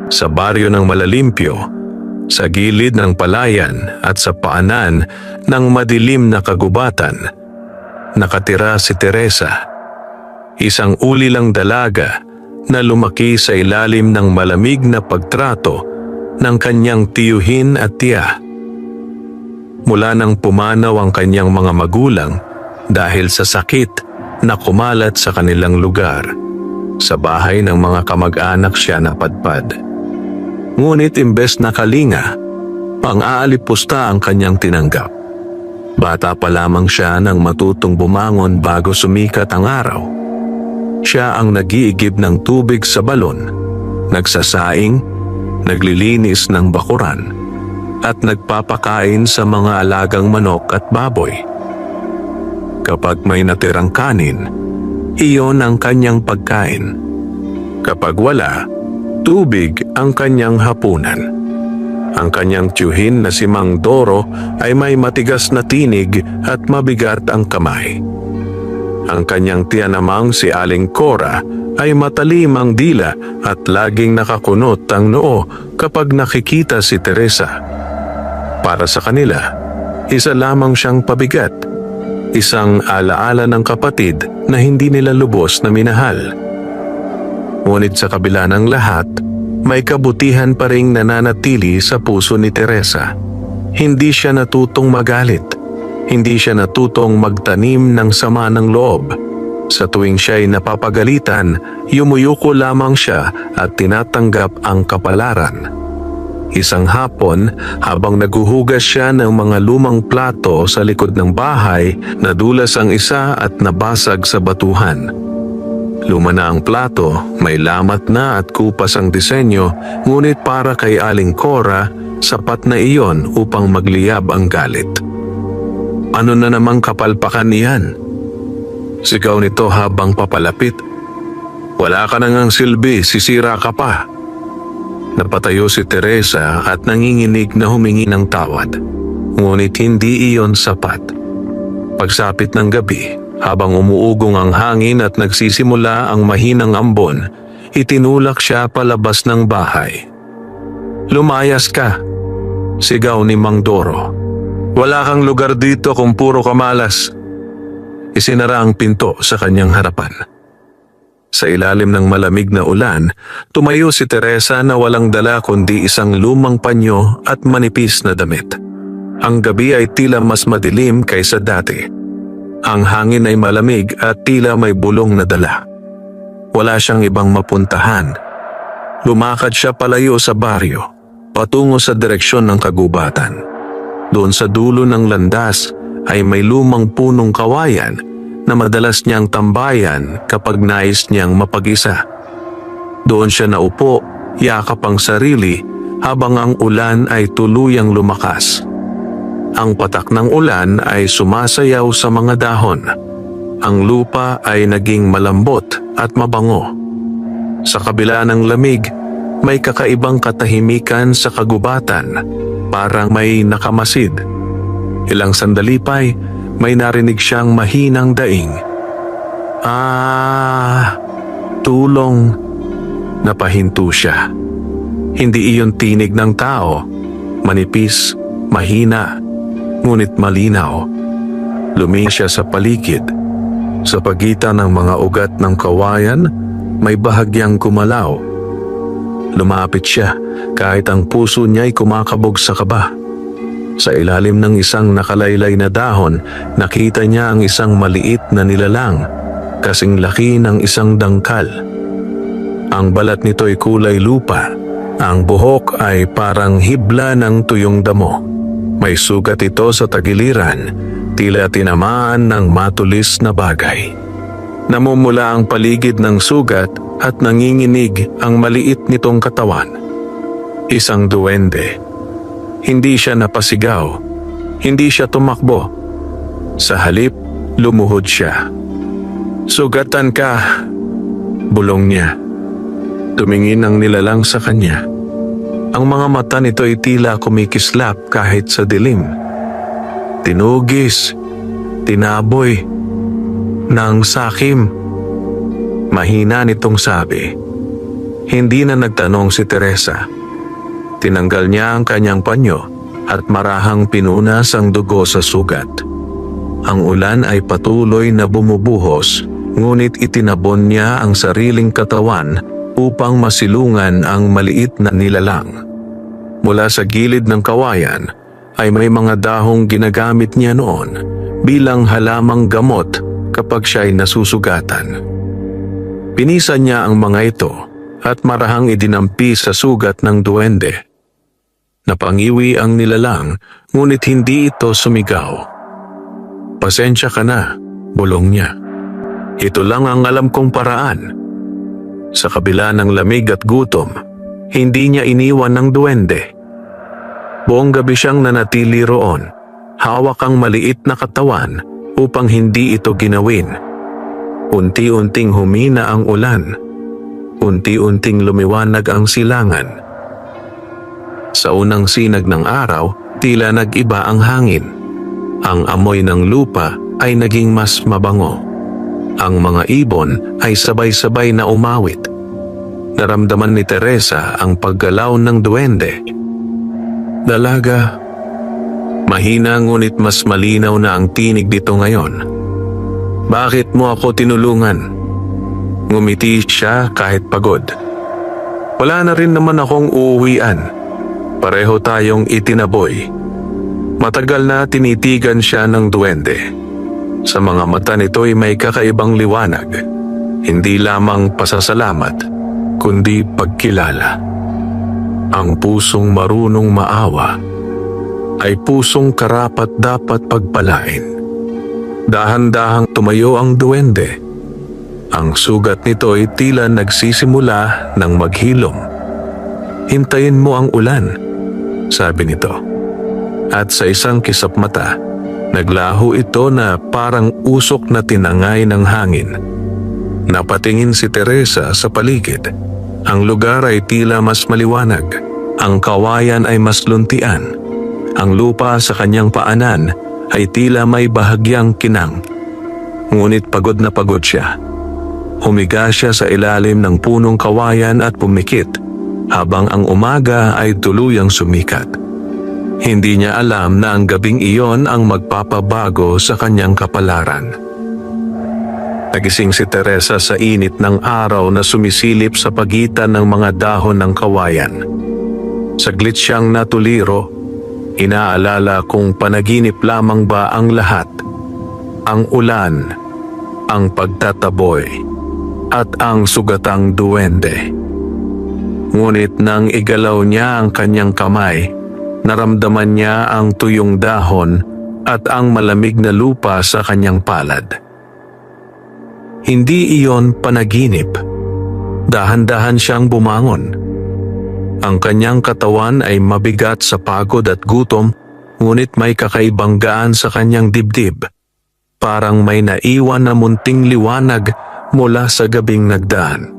Sa baryo ng Malalimpyo, sa gilid ng palayan at sa paanan ng madilim na kagubatan, nakatira si Teresa, isang ulilang dalaga na lumaki sa ilalim ng malamig na pagtrato ng kanyang tiyuhin at tiya. Mula nang pumanaw ang kanyang mga magulang dahil sa sakit na kumalat sa kanilang lugar, sa bahay ng mga kamag-anak siya napadpad. Ngunit imbes na kalinga, pang-aalipusta ang kanyang tinanggap. Bata pa lamang siya nang matutong bumangon bago sumikat ang araw. Siya ang nag-iigib ng tubig sa balon, nagsasaing, naglilinis ng bakuran, at nagpapakain sa mga alagang manok at baboy. Kapag may natirang kanin, iyon ang kanyang pagkain. Kapag wala, tubig ang kanyang hapunan. Ang kanyang tiyuhin na si Mang Doro ay may matigas na tinig at mabigat ang kamay. Ang kanyang tiya namang si Aling Cora ay matalim ang dila at laging nakakunot ang noo kapag nakikita si Teresa. Para sa kanila, isa lamang siyang pabigat, isang alaala ng kapatid na hindi nila lubos na minahal. Ngunit sa kabila ng lahat, may kabutihan pa ring nananatili sa puso ni Teresa. Hindi siya natutong magalit. Hindi siya natutong magtanim ng sama ng loob. Sa tuwing siya'y napapagalitan, yumuyuko lamang siya at tinatanggap ang kapalaran. Isang hapon, habang naguhugas siya ng mga lumang plato sa likod ng bahay, nadulas ang isa at nabasag sa batuhan. Luma na ang plato, may lamat na at kupas ang disenyo, ngunit para kay Aling Cora, sapat na iyon upang magliyab ang galit. Ano na namang kapalpakan niyan? Sigaw nito habang papalapit. Wala ka nang silbi, sisira ka pa. Napatayo si Teresa at nanginginig na humingi ng tawad. Ngunit hindi iyon sapat. Pagsapit ng gabi, habang umuugong ang hangin at nagsisimula ang mahinang ambon, itinulak siya palabas ng bahay. Lumayas ka, sigaw ni Mang Doro. Wala kang lugar dito kung puro kamalas. Isinara ang pinto sa kanyang harapan. Sa ilalim ng malamig na ulan, tumayo si Teresa na walang dala kundi isang lumang panyo at manipis na damit. Ang gabi ay tila mas madilim kaysa dati. Ang hangin ay malamig at tila may bulong na dala. Wala siyang ibang mapuntahan. Lumakad siya palayo sa baryo, patungo sa direksyon ng kagubatan. Doon sa dulo ng landas ay may lumang punong kawayan na madalas niyang tambayan kapag nais niyang mapag-isa. Doon siya naupo, yakap ang sarili habang ang ulan ay tuluyang lumakas. Ang patak ng ulan ay sumasayaw sa mga dahon. Ang lupa ay naging malambot at mabango. Sa kabila ng lamig, may kakaibang katahimikan sa kagubatan, parang may nakamasid. Ilang sandali pa'y may narinig siyang mahinang daing. Tulong. Napahinto siya. Hindi iyon tinig ng tao. Manipis, mahina, ngunit malinaw. Lumingin siya sa paligid. Sa pagitan ng mga ugat ng kawayan, may bahagyang gumalaw. Lumapit siya kahit ang puso niya'y kumakabog sa kaba. Sa ilalim ng isang nakalaylay na dahon, nakita niya ang isang maliit na nilalang, kasing laki ng isang dangkal. Ang balat nito'y kulay lupa. Ang buhok ay parang hibla ng tuyong damo. May sugat ito sa tagiliran, tila tinamaan ng matulis na bagay. Namumula ang paligid ng sugat at nanginginig ang maliit nitong katawan. Isang duwende. Hindi siya napasigaw. Hindi siya tumakbo. Sa halip, lumuhod siya. Sugatan ka, bulong niya. Tumingin ang nilalang sa kanya. Ang mga mata nito ay tila kumikislap kahit sa dilim. Tinugis, tinaboy, nang sakim. Mahina nitong sabi, Hindi na nagtanong si Teresa. Tinanggal niya ang kanyang panyo at marahang pinunas ang dugo sa sugat. Ang ulan ay patuloy na bumubuhos, ngunit itinabon niya ang sariling katawan upang masilungan ang maliit na nilalang. Mula sa gilid ng kawayan ay may mga dahong ginagamit niya noon bilang halamang gamot kapag siya'y nasusugatan. Pinisan niya ang mga ito at marahang idinampi sa sugat ng duwende. Napangiwi ang nilalang, ngunit hindi ito sumigaw. "Pasensya ka na," bulong niya. "Ito lang ang alam kong paraan." Sa kabila ng lamig at gutom, hindi niya iniwan ng duwende. Buong gabi siyang nanatili roon, hawak ang maliit na katawan upang hindi ito ginawin. Unti-unting humina ang ulan. Unti-unting lumiwanag ang silangan. Sa unang sinag ng araw, tila nag-iba ang hangin. Ang amoy ng lupa ay naging mas mabango. Ang mga ibon ay sabay-sabay na umawit. Naramdaman ni Teresa ang paggalaw ng duwende. "Dalaga." Mahina ngunit mas malinaw na ang tinig dito ngayon. "Bakit mo ako tinulungan?" Ngumiti siya kahit pagod. "Wala na rin naman akong uuwian. Pareho tayong itinaboy." Matagal na tinitigan siya ng duwende. Sa mga mata nito'y may kakaibang liwanag. Hindi lamang pasasalamat, kundi pagkilala. Ang pusong marunong maawa ay pusong karapat dapat pagpalain. Dahan-dahang tumayo ang duwende. Ang sugat nito ay tila nagsisimula ng maghilom. "Hintayin mo ang ulan," sabi nito. At sa isang kisap mata, naglaho ito na parang usok na tinangay ng hangin. Napatingin si Teresa sa paligid. Ang lugar ay tila mas maliwanag. Ang kawayan ay mas luntian. Ang lupa sa kanyang paanan ay tila may bahagyang kinang. Ngunit pagod na pagod siya. Humiga siya sa ilalim ng punong kawayan at pumikit habang ang umaga ay tuluyang sumikat. Hindi niya alam na ang gabing iyon ang magpapabago sa kanyang kapalaran. Nagising si Teresa sa init ng araw na sumisilip sa pagitan ng mga dahon ng kawayan. Saglit siyang natuliro, inaalala kung panaginip lamang ba ang lahat. Ang ulan, ang pagtataboy, at ang sugatang duwende. Ngunit nang igalaw niya ang kanyang kamay, naramdaman niya ang tuyong dahon at ang malamig na lupa sa kanyang palad. Hindi iyon panaginip. Dahan-dahan siyang bumangon. Ang kanyang katawan ay mabigat sa pagod at gutom, ngunit may kakaibang gaan sa kanyang dibdib. Parang may naiwan na munting liwanag mula sa gabing nagdaan.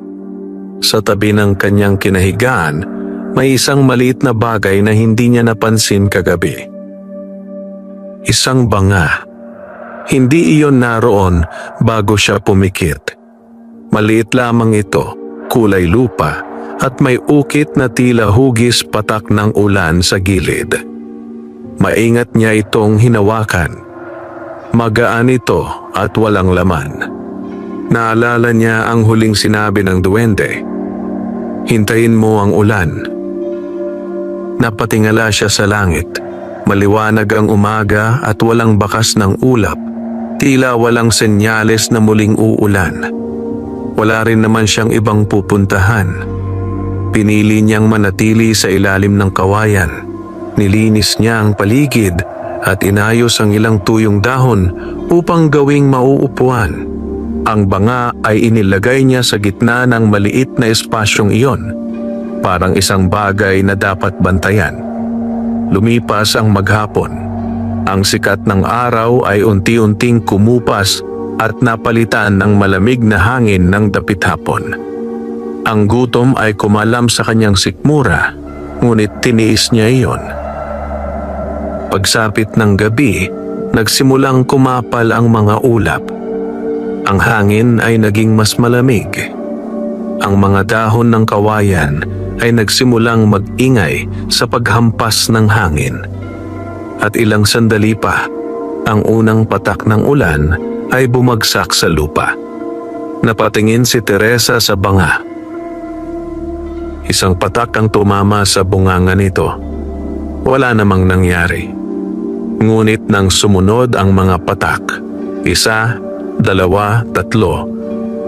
Sa tabi ng kanyang kinahigaan, may isang maliit na bagay na hindi niya napansin kagabi. Isang banga. Hindi iyon naroon bago siya pumikit. Maliit lamang ito, kulay lupa, at may ukit na tila hugis patak ng ulan sa gilid. Maingat niya itong hinawakan. Magaan ito at walang laman. Naalala niya ang huling sinabi ng duwende, "Hintayin mo ang ulan." Napatingala siya sa langit. Maliwanag ang umaga at walang bakas ng ulap. Tila walang senyales na muling uulan. Wala rin naman siyang ibang pupuntahan. Pinili niyang manatili sa ilalim ng kawayan. Nilinis niya ang paligid at inayos ang ilang tuyong dahon upang gawing mauupuan. Ang banga ay inilagay niya sa gitna ng maliit na espasyong iyon, parang isang bagay na dapat bantayan. Lumipas ang maghapon. Ang sikat ng araw ay unti-unting kumupas at napalitan ng malamig na hangin ng dapit hapon. Ang gutom ay kumalam sa kanyang sikmura, ngunit tiniis niya iyon. Pagsapit ng gabi, nagsimulang kumapal ang mga ulap. Ang hangin ay naging mas malamig. ang mga dahon ng kawayan ay nagsimulang mag-ingay sa paghampas ng hangin. At ilang sandali pa, ang unang patak ng ulan ay bumagsak sa lupa. Napatingin si Teresa sa banga. Isang patak ang tumama sa bunganga nito. Wala namang nangyari. Ngunit nang sumunod ang mga patak, 1, 2, 3,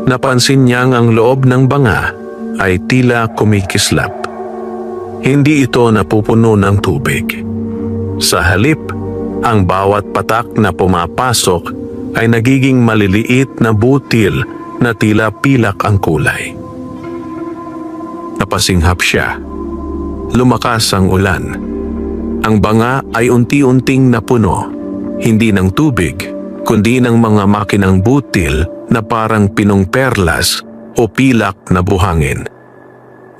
napansin niyang ang loob ng banga ay tila kumikislap. Hindi ito napupuno ng tubig. Sa halip, ang bawat patak na pumapasok ay nagiging maliliit na butil na tila pilak ang kulay. Napasinghap siya. Lumakas ang ulan. Ang banga ay unti-unting napuno, hindi ng tubig, kundi ng mga makinang butil na parang pinong perlas o pilak na buhangin.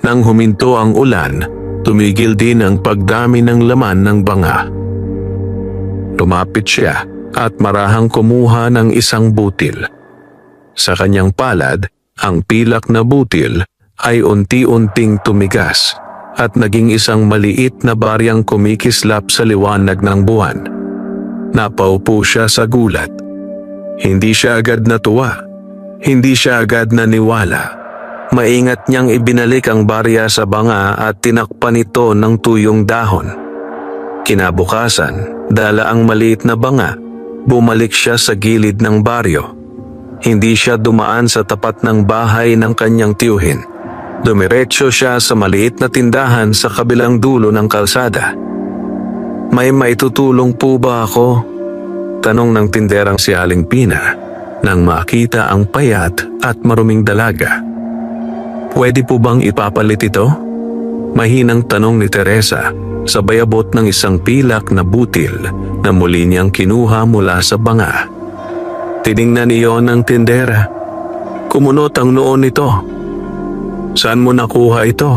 Nang huminto ang ulan, tumigil din ang pagdami ng laman ng banga. Lumapit siya at marahang kumuha ng isang butil. Sa kanyang palad, ang pilak na butil ay unti-unting tumigas at naging isang maliit na baryang kumikislap sa liwanag ng buwan. Napaupo siya sa gulat. Hindi siya agad natuwa. Hindi siya agad naniwala. Maingat niyang ibinalik ang barya sa banga at tinakpan ito ng tuyong dahon. Kinabukasan, dala ang maliit na banga, bumalik siya sa gilid ng baryo. Hindi siya dumaan sa tapat ng bahay ng kanyang tiyuhin. Dumiretso siya sa maliit na tindahan sa kabilang dulo ng kalsada. "May maitutulong po ba ako?" tanong ng tinderang si Aling Pina nang makita ang payat at maruming dalaga. "Pwede po bang ipapalit ito?" Mahinang tanong ni Teresa, sabay abot ng isang pilak na butil na muli niyang kinuha mula sa banga. Tiningnan iyon ng tindera. Kumunot ang noon nito. "Saan mo nakuha ito?"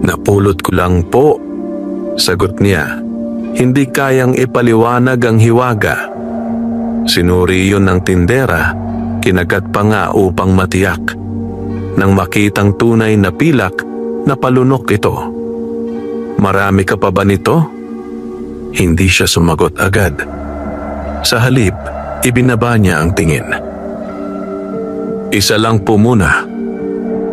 "Napulot ko lang po," sagot niya. Hindi kayang ipaliwanag ang hiwaga. Sinuri iyon ng tindera, kinagat pa nga upang matiyak. Nang makitang tunay na pilak, napalunok ito. "Marami ka pa ba nito?" Hindi siya sumagot agad. Sa halip, ibinaba niya ang tingin. "Isa lang po muna."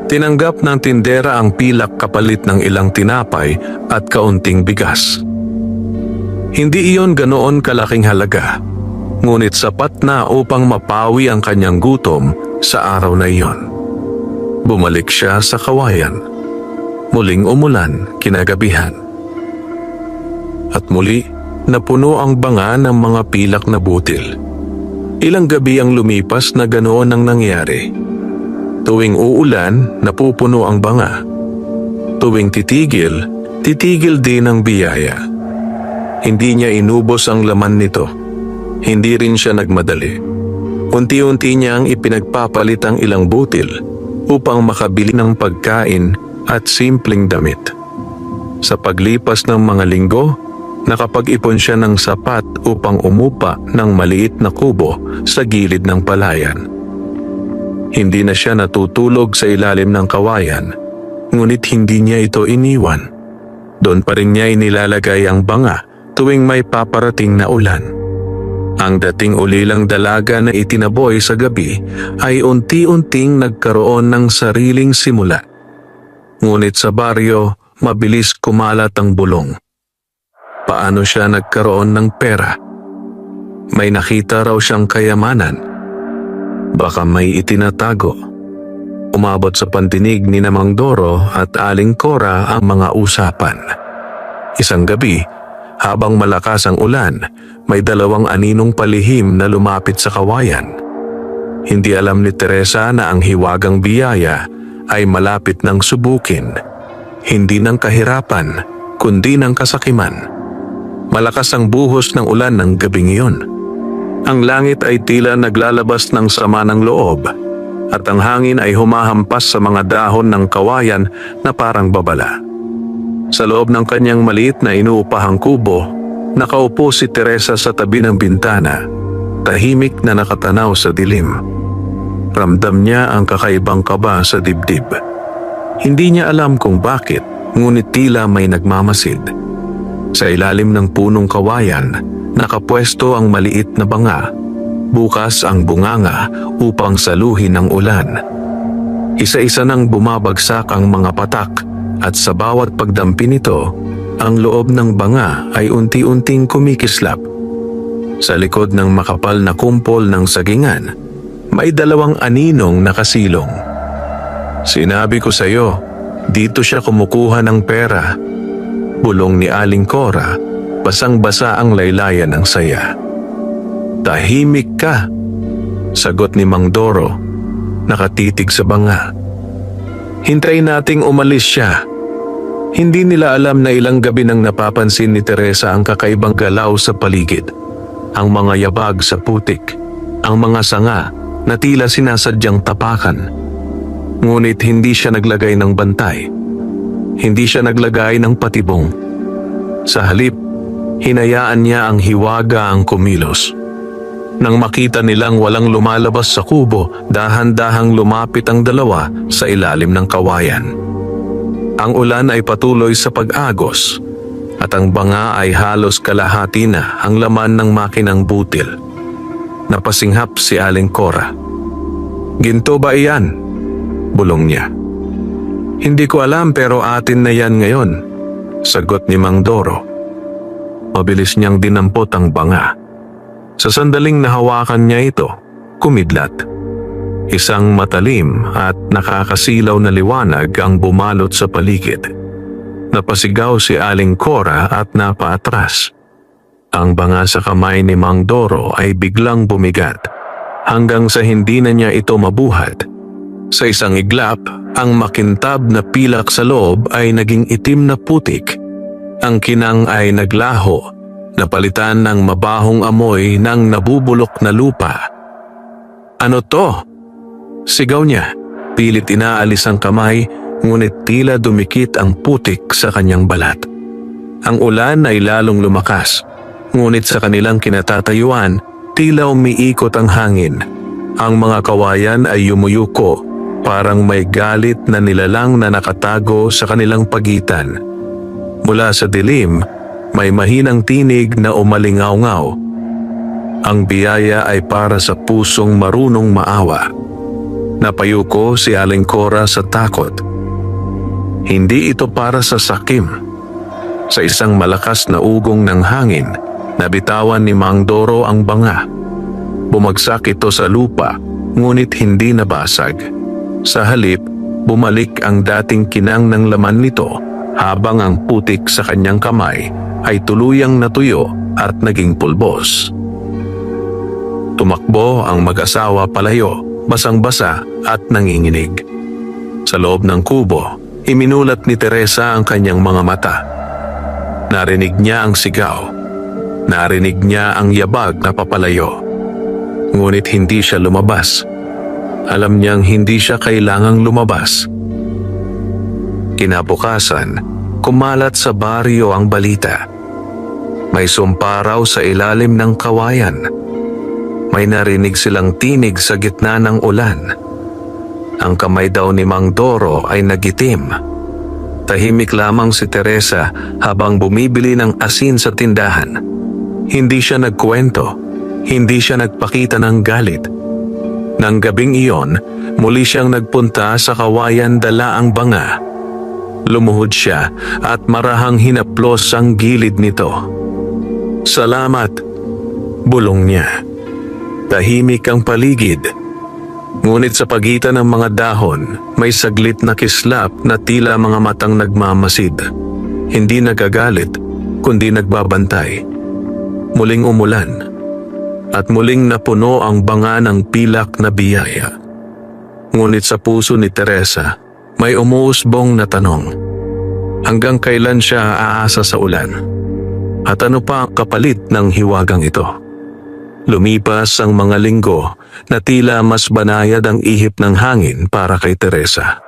Tinanggap ng tindera ang pilak kapalit ng ilang tinapay at kaunting bigas. Hindi iyon ganoon kalaking halaga, ngunit sapat na upang mapawi ang kanyang gutom sa araw na iyon. Bumalik siya sa kawayan. Muling umulan kinagabihan. At muli, napuno ang banga ng mga pilak na butil. Ilang gabi ang lumipas na ganoon ang nangyari. Tuwing uulan, napupuno ang banga. Tuwing titigil, titigil din ang biyaya. Hindi niya inubos ang laman nito. Hindi rin siya nagmadali. Unti-unti niyang ipinagpapalit ang ilang butil upang makabili ng pagkain at simpleng damit. Sa paglipas ng mga linggo, nakapag-ipon siya ng sapat upang umupa ng maliit na kubo sa gilid ng palayan. Hindi na siya natutulog sa ilalim ng kawayan, ngunit hindi niya ito iniwan. Doon pa rin niya inilalagay ang banga tuwing may paparating na ulan. Ang dating ulilang dalaga na itinaboy sa gabi ay unti-unting nagkaroon ng sariling simula. Ngunit sa baryo, mabilis kumalat ang bulong. Paano siya nagkaroon ng pera? May nakita raw siyang kayamanan. Baka may itinatago. Umabot sa pandinig ni Mang Doro at Aling Cora ang mga usapan. Isang gabi, habang malakas ang ulan, may 2 aninong palihim na lumapit sa kawayan. Hindi alam ni Teresa na ang hiwagang biyaya ay malapit ng subukin, hindi ng kahirapan, kundi ng kasakiman. Malakas ang buhos ng ulan ng gabing iyon. Ang langit ay tila naglalabas ng sama ng loob at ang hangin ay humahampas sa mga dahon ng kawayan na parang babala. Sa loob ng kanyang maliit na inuupahang kubo, nakaupo si Teresa sa tabi ng bintana, tahimik na nakatanaw sa dilim. Ramdam niya ang kakaibang kaba sa dibdib. Hindi niya alam kung bakit, ngunit tila may nagmamasid. Sa ilalim ng punong kawayan, nakapwesto ang maliit na banga. Bukas ang bunganga upang saluhin ng ulan. Isa-isa nang bumabagsak ang mga patak at sa bawat pagdampi nito, ang loob ng banga ay unti-unting kumikislap. Sa likod ng makapal na kumpol ng sagingan, may 2 aninong nakasilong. Sinabi ko sa iyo, dito siya kumukuha ng pera. Bulong ni Aling Cora, basang-basa ang laylayan ng saya. Tahimik ka, sagot ni Mang Doro, nakatitig sa banga. Hintayin nating umalis siya. Hindi nila alam na ilang gabi nang napapansin ni Teresa ang kakaibang galaw sa paligid. Ang mga yabag sa putik, ang mga sanga na tila sinasadyang tapakan. Ngunit hindi siya naglagay ng bantay. Hindi siya naglagay ng patibong. Sa halip, hinayaan niya ang hiwaga ang kumilos. Nang makita nilang walang lumalabas sa kubo, dahan-dahang lumapit ang 2 sa ilalim ng kawayan. Ang ulan ay patuloy sa pag-agos at ang banga ay halos kalahati na ang laman ng makinang butil. Napasinghap si Aling Cora. Ginto ba iyan? Bulong niya. Hindi ko alam pero atin na yan ngayon, sagot ni Mang Doro. Mabilis niyang dinampot ang banga. Sa sandaling nahawakan niya ito, kumidlat. Isang matalim at nakakasilaw na liwanag ang bumalot sa paligid. Napasigaw si Aling Cora at napaatras. Ang banga sa kamay ni Mang Doro ay biglang bumigat hanggang sa hindi na niya ito mabuhat. Sa isang iglap, ang makintab na pilak sa loob ay naging itim na putik. Ang kinang ay naglaho, napalitan ng mabahong amoy ng nabubulok na lupa. Ano to? Sigaw niya. Pilit inaalis ang kamay, ngunit tila dumikit ang putik sa kanyang balat. Ang ulan ay lalong lumakas, ngunit sa kanilang kinatatayuan, tila umiikot ang hangin. Ang mga kawayan ay yumuyuko, parang may galit na nilalang na nakatago sa kanilang pagitan. Mula sa dilim, may mahinang tinig na umalingaw-ngaw. Ang biyaya ay para sa pusong marunong maawa. Napayuko si Aling Cora sa takot. Hindi ito para sa sakim. Sa isang malakas na ugong ng hangin, nabitawan ni Mang Doro ang banga. Bumagsak ito sa lupa, ngunit hindi nabasag. Sa halip, bumalik ang dating kinang ng laman nito habang ang putik sa kanyang kamay ay tuluyang natuyo at naging pulbos. Tumakbo ang mag-asawa palayo, basang-basa at nanginginig. Sa loob ng kubo, iminulat ni Teresa ang kanyang mga mata. Narinig niya ang sigaw. Narinig niya ang yabag na papalayo. Ngunit hindi siya lumabas. Alam niyang hindi siya kailangang lumabas. Kinabukasan, kumalat sa baryo ang balita. May sumpa raw sa ilalim ng kawayan. May narinig silang tinig sa gitna ng ulan. Ang kamay daw ni Mang Doro ay nagitim. Tahimik lamang si Teresa habang bumibili ng asin sa tindahan. Hindi siya nagkwento. Hindi siya nagpakita ng galit. Nang gabing iyon, muli siyang nagpunta sa kawayan dala ang banga. Lumuhod siya at marahang hinaplos ang gilid nito. Salamat, bulong niya. Tahimik ang paligid. Ngunit sa pagitan ng mga dahon, may saglit na kislap na tila mga matang nagmamasid. Hindi nagagalit, kundi nagbabantay. Muling umulan. At muling napuno ang banga ng pilak na biyaya. Ngunit sa puso ni Teresa, may umuusbong na tanong. Hanggang kailan siya aasa sa ulan? At ano pa ang kapalit ng hiwagang ito? Lumipas ang mga linggo na tila mas banayad ang ihip ng hangin para kay Teresa.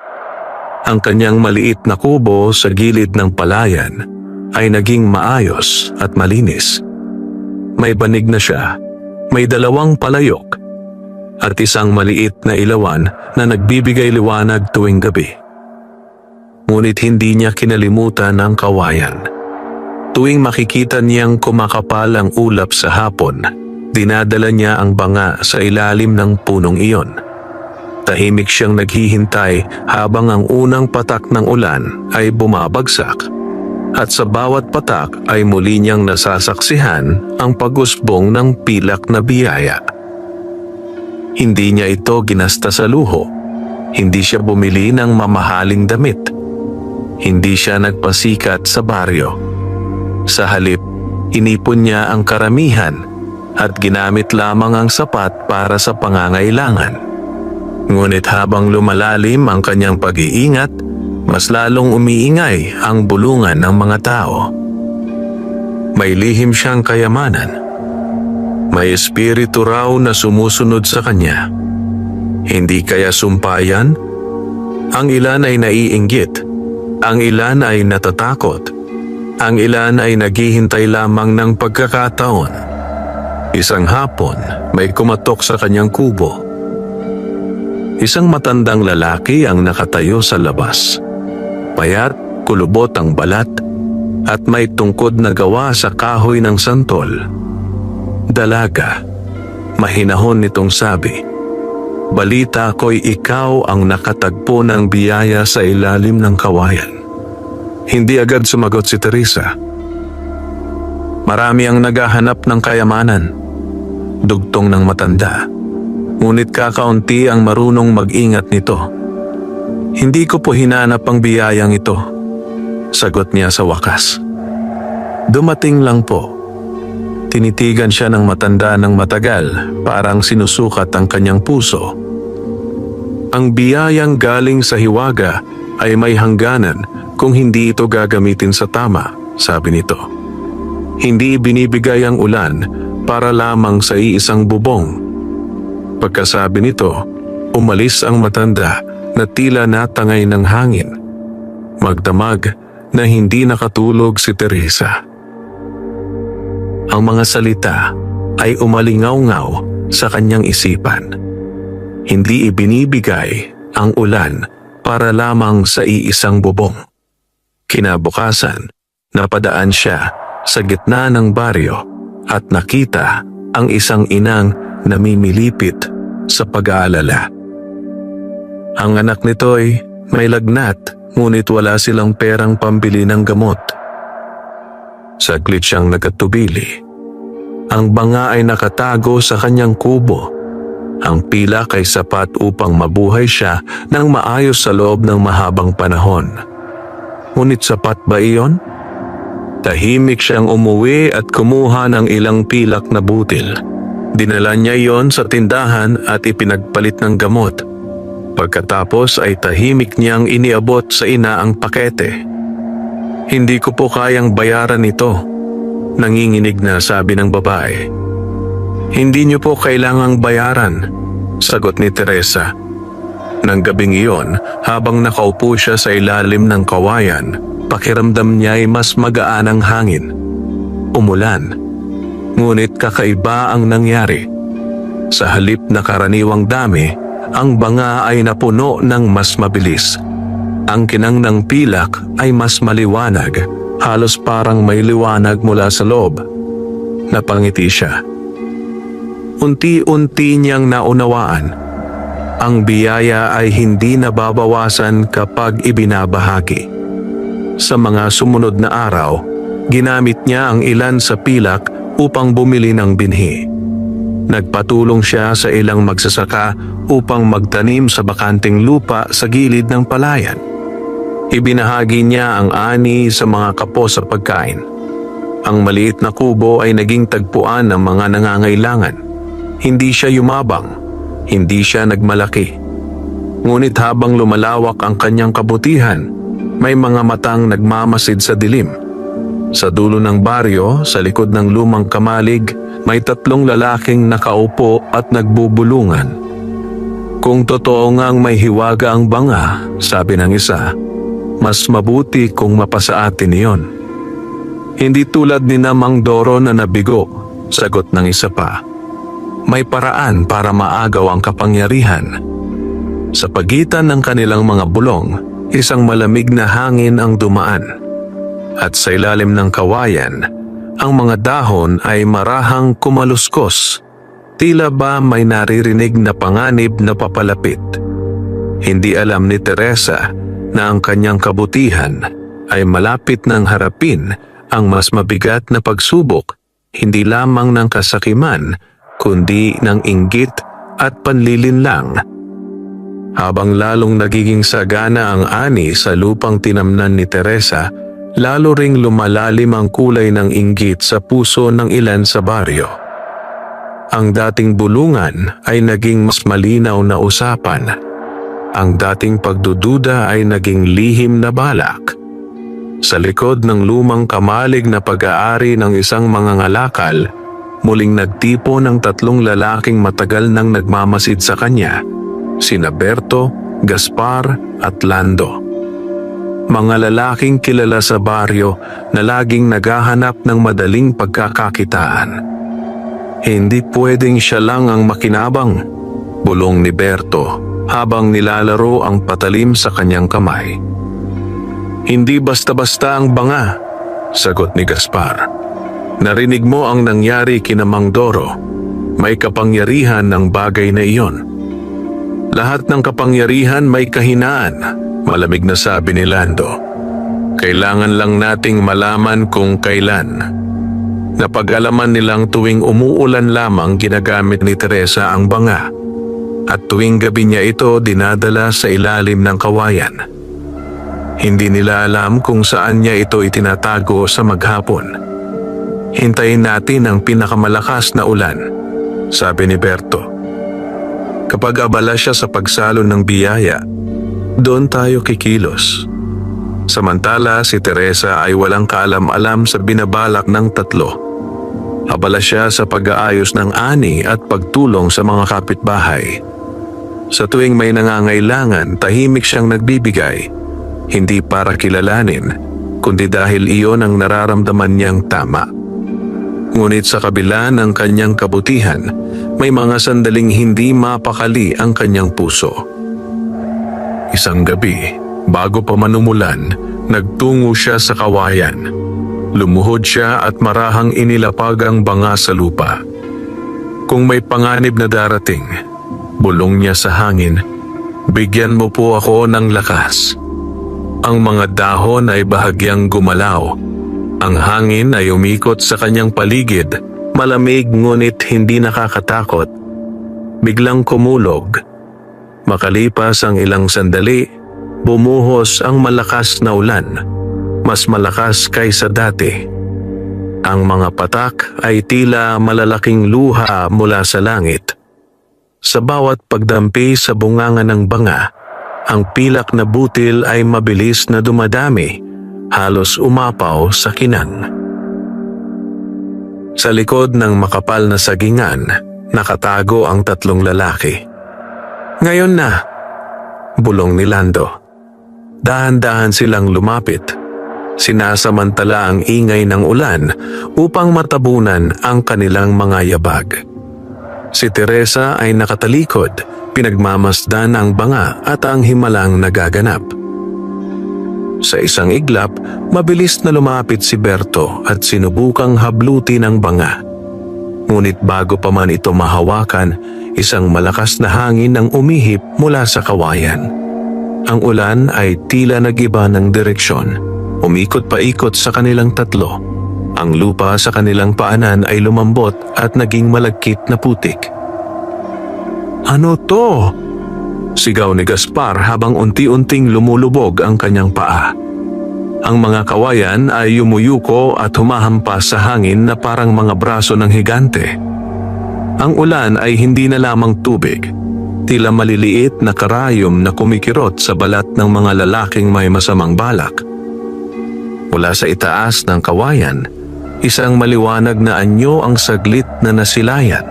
Ang kanyang maliit na kubo sa gilid ng palayan ay naging maayos at malinis. May banig na siya. May 2 palayok. at isang maliit na ilawan na nagbibigay liwanag tuwing gabi. Ngunit hindi niya kinalimutan ang kawayan. Tuwing makikita niyang kumakapal ang ulap sa hapon, dinadala niya ang banga sa ilalim ng punong iyon. Tahimik siyang naghihintay habang ang unang patak ng ulan ay bumabagsak. At sa bawat patak ay muli niyang nasasaksihan ang pag-usbong ng pilak na biyaya. Hindi niya ito ginasta sa luho. Hindi siya bumili ng mamahaling damit. Hindi siya nagpasikat sa baryo. Sa halip, inipon niya ang karamihan at ginamit lamang ang sapat para sa pangangailangan. Ngunit habang lumalalim ang kanyang pag-iingat, mas lalong umiingay ang bulungan ng mga tao. May lihim siyang kayamanan. May espiritu raw na sumusunod sa kanya. Hindi kaya sumpayan? Ang ilan ay naiinggit. Ang ilan ay natatakot. Ang ilan ay naghihintay lamang ng pagkakataon. Isang hapon, may kumatok sa kanyang kubo. Isang matandang lalaki ang nakatayo sa labas. Payat, kulubot ang balat, at may tungkod na gawa sa kahoy ng santol. Dalaga, mahinahon nitong sabi, "Balita ko'y ikaw ang nakatagpo ng biyaya sa ilalim ng kawayan." Hindi agad sumagot si Teresa. "Marami ang naghahanap ng kayamanan," dugtong ng matanda. "Ngunit kakaunti ang marunong mag-ingat nito." "Hindi ko po hinanap ang biyayang ito," sagot niya sa wakas. "Dumating lang po." Tinitigan siya ng matanda ng matagal, parang sinusukat ang kanyang puso. Ang biyayang galing sa hiwaga ay may hangganan kung hindi ito gagamitin sa tama, sabi nito. Hindi binibigay ang ulan para lamang sa iisang bubong. Pagkasabi nito, umalis ang matanda na tila natangay ng hangin. Magdamag na hindi nakatulog si Teresa. Ang mga salita ay umalingaw-ngaw sa kanyang isipan. Hindi ibinibigay ang ulan para lamang sa iisang bubong. Kinabukasan, napadaan siya sa gitna ng baryo at nakita ang isang inang namimilipit sa pag-aalala. Ang anak nito'y may lagnat, ngunit wala silang perang pambili ng gamot. Saglit siyang nagatubili. Ang banga ay nakatago sa kanyang kubo. Ang pilak ay sapat upang mabuhay siya ng maayos sa loob ng mahabang panahon. Ngunit sapat ba iyon? Tahimik siyang umuwi at kumuha ng ilang pilak na butil. Dinala niya iyon sa tindahan at ipinagpalit ng gamot. Pagkatapos ay tahimik niyang iniabot sa ina ang pakete. "Hindi ko po kayang bayaran ito," nanginginig na sabi ng babae. "Hindi niyo po kailangang bayaran," sagot ni Teresa. Nang gabing iyon, habang nakaupo siya sa ilalim ng kawayan, pakiramdam niya ay mas magaan ang hangin. Umulan. Ngunit kakaiba ang nangyari. Sa halip na karaniwang dami, ang banga ay napuno ng mas mabilis. Ang kinang ng pilak ay mas maliwanag, halos parang may liwanag mula sa loob. Napangiti siya. Unti-unti niyang naunawaan. Ang biyaya ay hindi nababawasan kapag ibinabahagi. Sa mga sumunod na araw, ginamit niya ang ilan sa pilak upang bumili ng binhi. Nagpatulong siya sa ilang magsasaka upang magtanim sa bakanting lupa sa gilid ng palayan. Ibinahagi niya ang ani sa mga kapo sa pagkain. Ang maliit na kubo ay naging tagpuan ng mga nangangailangan. Hindi siya yumabang. Hindi siya nagmalaki. Ngunit habang lumalawak ang kanyang kabutihan, may mga matang nagmamasid sa dilim. Sa dulo ng baryo, sa likod ng lumang kamalig, may 3 lalaking nakaupo at nagbubulungan. "Kung totoo ngang may hiwaga ang banga," sabi ng isa, "mas mabuti kung mapasa atin iyon." "Hindi tulad ni Mang Doro na nabigo," sagot ng isa pa. may paraan para maagaw ang kapangyarihan. Sa pagitan ng kanilang mga bulong, isang malamig na hangin ang dumaan. At sa ilalim ng kawayan, ang mga dahon ay marahang kumaluskos. Tila ba may naririnig na panganib na papalapit. Hindi alam ni Teresa na ang kanyang kabutihan ay malapit nang harapin ang mas mabigat na pagsubok, hindi lamang ng kasakiman, kundi ng inggit at panlilinlang. Habang lalong nagiging sagana ang ani sa lupang tinamnan ni Teresa, lalo ring lumalalim ang kulay ng inggit sa puso ng ilan sa baryo. Ang dating bulungan ay naging mas malinaw na usapan. Ang dating pagdududa ay naging lihim na balak. Sa likod ng lumang kamalig na pag-aari ng isang mangangalakal, muling nagtipo ng 3 lalaking matagal nang nagmamasid sa kanya, sina Berto, Gaspar at Lando. Mga lalaking kilala sa baryo na laging naghahanap ng madaling pagkakakitaan. Hindi pwedeng siya lang ang makinabang, bulong ni Berto habang nilalaro ang patalim sa kanyang kamay. Hindi basta-basta ang banga, sagot ni Gaspar. Narinig mo ang nangyari kina Mang Doro. May kapangyarihan ng bagay na iyon. Lahat ng kapangyarihan may kahinaan, malamig na sabi ni Lando. Kailangan lang nating malaman kung kailan. Napag-alaman nilang tuwing umuulan lamang ginagamit ni Teresa ang banga, at tuwing gabi niya ito dinadala sa ilalim ng kawayan. Hindi nila alam kung saan niya ito itinatago sa maghapon. Hintayin natin ang pinakamalakas na ulan, sabi ni Berto. Kapag abala siya sa pagsalo ng biyaya, doon tayo kikilos. Samantala si Teresa ay walang kaalam-alam sa binabalak ng 3. Abala siya sa pag-aayos ng ani at pagtulong sa mga kapitbahay. Sa tuwing may nangangailangan, tahimik siyang nagbibigay. Hindi para kilalanin, kundi dahil iyon ang nararamdaman niyang tama. Ngunit sa kabila ng kanyang kabutihan, may mga sandaling hindi mapakali ang kanyang puso. Isang gabi, bago pa manumulan, nagtungo siya sa kawayan. Lumuhod siya at marahang inilapag ang banga sa lupa. Kung may panganib na darating, bulong niya sa hangin, bigyan mo po ako ng lakas. Ang mga dahon ay bahagyang gumalaw. Ang hangin ay umikot sa kanyang paligid, malamig ngunit hindi nakakatakot. Biglang kumulog. Makalipas ang ilang sandali, bumuhos ang malakas na ulan, mas malakas kaysa dati. Ang mga patak ay tila malalaking luha mula sa langit. Sa bawat pagdampi sa bunganga ng banga, ang pilak na butil ay mabilis na dumadami, halos umapaw sa kinang. Sa likod ng makapal na sagingan, nakatago ang 3 lalaki. Ngayon na, bulong ni Lando. Dahan-dahan silang lumapit. Sinasamantala ang ingay ng ulan upang matabunan ang kanilang mga yabag. Si Teresa ay nakatalikod, pinagmamasdan ang banga at ang himalang nagaganap. Sa isang iglap, mabilis na lumapit si Berto at sinubukang hablutin ang banga. Ngunit bago pa man ito mahawakan, isang malakas na hangin ang umihip mula sa kawayan. Ang ulan ay tila nag-iba ng direksyon, umikot paikot sa kanilang 3. Ang lupa sa kanilang paanan ay lumambot at naging malagkit na putik. Ano to? Sigaw ni Gaspar habang unti-unting lumulubog ang kanyang paa. Ang mga kawayan ay yumuyuko at humahampas sa hangin na parang mga braso ng higante. Ang ulan ay hindi na lamang tubig, tila maliliit na karayom na kumikirot sa balat ng mga lalaking may masamang balak. Mula sa itaas ng kawayan, isang maliwanag na anyo ang saglit na nasilayan,